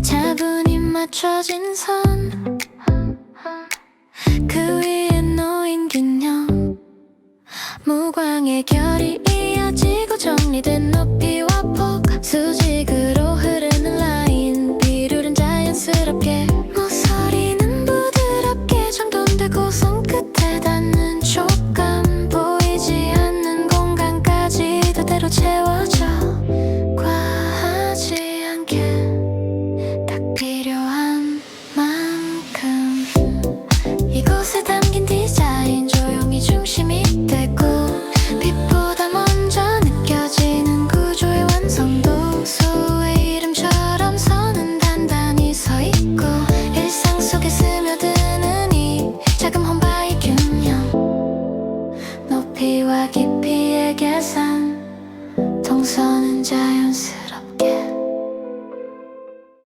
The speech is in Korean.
차분히 맞춰진 선, 그 위에 놓인 균형, 무광의 결이 이어지고 정리된 높이와 폭, 수직으로 흐르는 라인, 비율은 자연스럽게, 모서리는 부드럽게 정돈되고 손끝에 닿는 촉감, 보이지 않는 공간까지 그대로 채워져. 과하지 않게 딱 필요한 만큼, 이곳에 담긴 디자인 조용히 중심이 되고, 빛보다 먼저 느껴지는 구조의 완성도, 소의 이름처럼 선은 단단히 서있고, 일상 속에 스며드는 이 작은 홈바이 균형, 높이와 깊이의 계산,